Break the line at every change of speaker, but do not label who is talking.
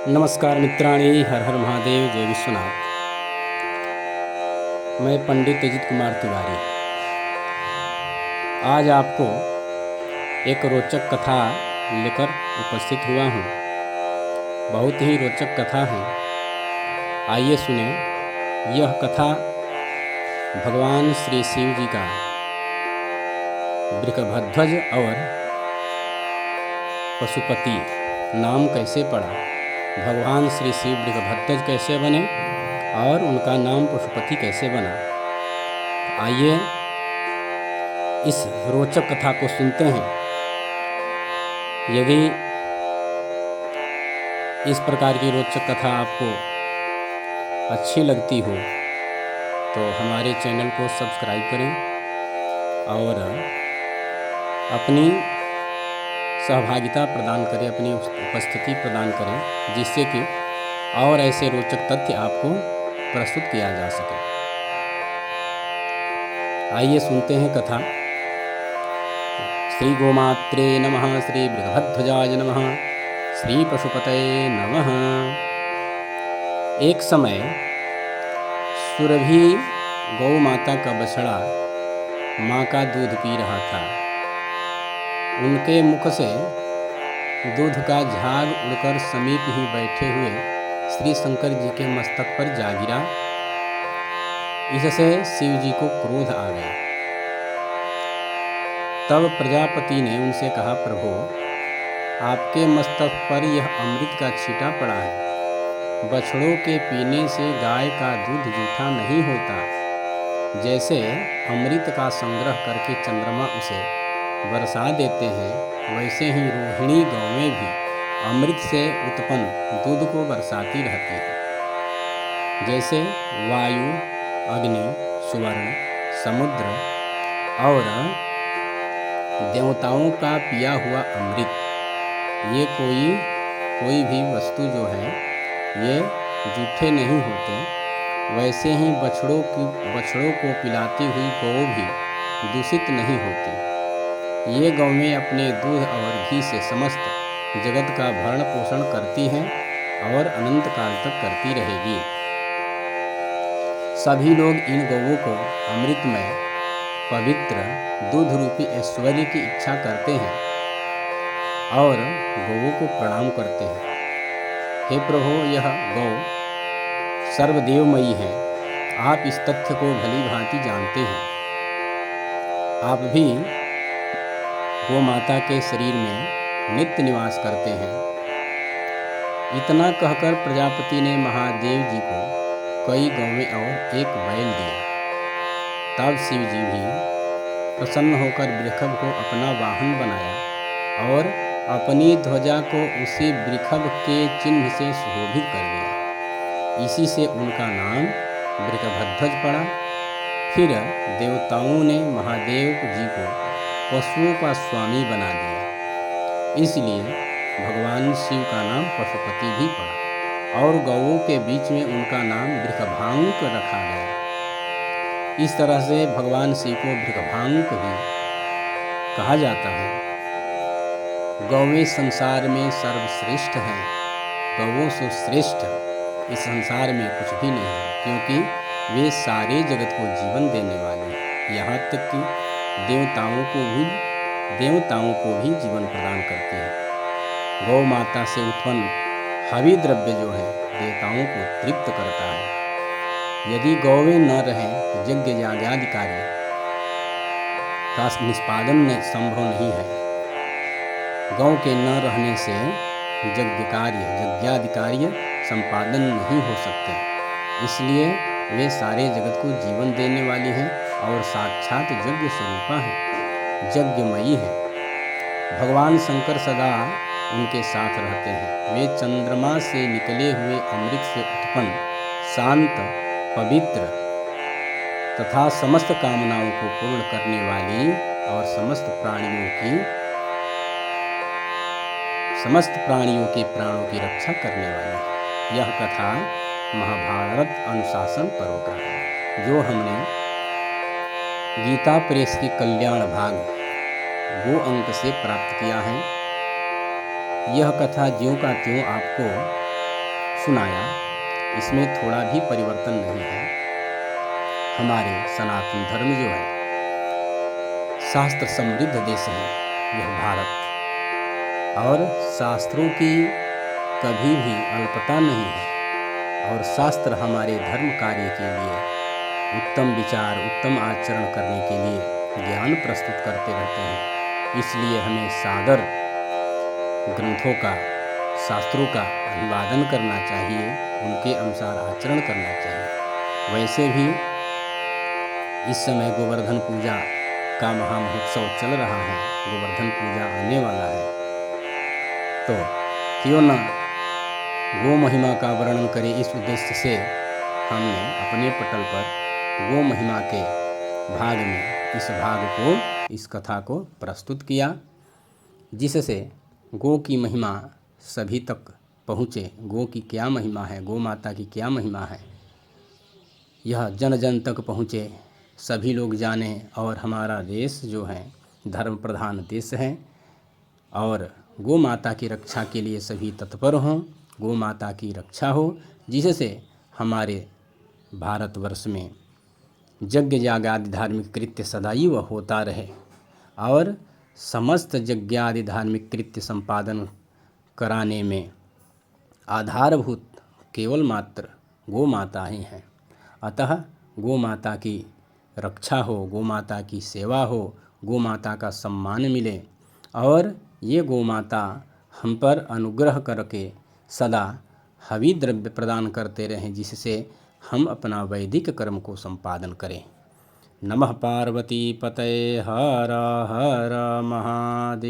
नमस्कार मित्राणि, हर हर महादेव, जय विश्वनाथ। मैं पंडित अजित कुमार तिवारी आज आपको एक रोचक कथा लेकर उपस्थित हुआ हूँ। बहुत ही रोचक कथा है, आइए सुने। यह कथा भगवान श्री शिव जी का वृषभध्वज और पशुपति नाम कैसे पड़ा, भगवान श्री शिव वृषभध्वज कैसे बने और उनका नाम पशुपति कैसे बना। आइए इस रोचक कथा को सुनते हैं। यदि इस प्रकार की रोचक कथा आपको अच्छी लगती हो तो हमारे चैनल को सब्सक्राइब करें और अपनी सहभागिता प्रदान करें, अपनी उपस्थिति प्रदान करें, जिससे कि और ऐसे रोचक तथ्य आपको प्रस्तुत किया जा सके। आइए सुनते हैं कथा। श्री गोमात्रे नमः, श्री वृषभध्वजाय नमः, श्री पशुपतये नमः। एक समय सुरभि गौ माता का बछड़ा माँ का दूध पी रहा था। उनके मुख से दूध का झाग उड़कर समीप ही बैठे हुए श्री शंकर जी के मस्तक पर जा गिरा। इससे शिव जी को क्रोध आ गया। तब प्रजापति ने उनसे कहा, प्रभु, आपके मस्तक पर यह अमृत का छींटा पड़ा है। बछड़ों के पीने से गाय का दूध जूठा नहीं होता। जैसे अमृत का संग्रह करके चंद्रमा उसे बरसा देते हैं, वैसे ही रोहिणी गौवें भी अमृत से उत्पन्न दूध को बरसाती रहती हैं। जैसे वायु, अग्नि, सुवर्ण, समुद्र और देवताओं का पिया हुआ अमृत, ये कोई भी वस्तु जो है ये जूठे नहीं होते। वैसे ही बछड़ों को पिलाती हुई गौ भी दूषित नहीं होती। ये गौवें अपने दूध और घी से समस्त जगत का भरण पोषण करती हैं और अनंत काल तक करती रहेगी। सभी लोग इन गौवों को अमृतमय पवित्र दूध रूपी ऐश्वर्य की इच्छा करते हैं और गौवों को प्रणाम करते हैं। हे प्रभु, यह गौ सर्वदेवमयी है। आप इस तथ्य को भली भांति जानते हैं। आप भी गौ माता के शरीर में नित्य निवास करते हैं। इतना कहकर प्रजापति ने महादेव जी को कई गौवें और एक बैल दिया। तब शिव जी भी प्रसन्न होकर वृषभ को अपना वाहन बनाया और अपनी ध्वजा को उसी वृषभ के चिन्ह से सुशोभित कर दिया। इसी से उनका नाम वृषभध्वज पड़ा। फिर देवताओं ने महादेव जी को पशुओं का स्वामी बना दिया। इसलिए भगवान शिव का नाम पशुपति भी पड़ा और गौओं के बीच में उनका नाम वृषभांक रखा गया। इस तरह से भगवान शिव को वृषभांक भी कहा जाता है। गौवें संसार में सर्वश्रेष्ठ हैं। गौओं से श्रेष्ठ इस संसार में कुछ भी नहीं है, क्योंकि वे सारे जगत को जीवन देने वाले हैं। यहाँ तक कि देवताओं को भी जीवन प्रदान करती है। गौ माता से उत्पन्न हवि द्रव्य जो है देवताओं को तृप्त करता है। यदि गौवें न रहें, यज्ञ यागादि कार्य का निष्पादन संभव नहीं है। गौ के न रहने से यज्ञादि कार्य संपादन नहीं हो सकते। इसलिए वे सारे जगत को जीवन देने वाली हैं और साक्षात यज्ञ स्वरूपा है, यज्ञमयी है। भगवान शंकर सदा उनके साथ रहते हैं। वे चंद्रमा से निकले हुए अमृत से उत्पन्न शांत, पवित्र तथा समस्त कामनाओं को पूर्ण करने वाली और समस्त प्राणियों के प्राणों की रक्षा करने वाली है। यह कथा महाभारत अनुशासन पर्व का है, जो हमने गीता प्रेस की कल्याण भाग 2 अंक से प्राप्त किया है। यह कथा ज्यों का त्यों आपको सुनाया, इसमें थोड़ा भी परिवर्तन नहीं है। हमारे सनातन धर्म जो है, शास्त्र समृद्ध देश है यह भारत, और शास्त्रों की कभी भी अल्पता नहीं है। और शास्त्र हमारे धर्म कार्य के लिए, उत्तम विचार, उत्तम आचरण करने के लिए ज्ञान प्रस्तुत करते रहते हैं। इसलिए हमें सादर ग्रंथों का, शास्त्रों का अभिवादन करना चाहिए, उनके अनुसार आचरण करना चाहिए। वैसे भी इस समय गोवर्धन पूजा का महामहोत्सव चल रहा है, गोवर्धन पूजा आने वाला है, तो क्यों न गो महिमा का वर्णन करें। इस उद्देश्य से हमने अपने पटल पर गो महिमा के भाग में इस भाग को, इस कथा को प्रस्तुत किया, जिससे गो की महिमा सभी तक पहुँचे। गो की क्या महिमा है, गो माता की क्या महिमा है, यह जन जन तक पहुँचे, सभी लोग जाने। और हमारा देश जो है धर्म प्रधान देश है, और गो माता की रक्षा के लिए सभी तत्पर हों, गो माता की रक्षा हो, जिससे हमारे भारतवर्ष में यज्ञ याग आदि धार्मिक कृत्य सदैव होता रहे, और समस्त यज्ञ आदि धार्मिक कृत्य संपादन कराने में आधारभूत केवल मात्र गो माता ही हैं। अतः गो माता की रक्षा हो, गो माता की सेवा हो, गो माता का सम्मान मिले, और ये गो माता हम पर अनुग्रह करके सदा हवि द्रव्य प्रदान करते रहें, जिससे हम अपना वैदिक कर्म को संपादन करें। नमः पार्वती पतये हर हर महादेव।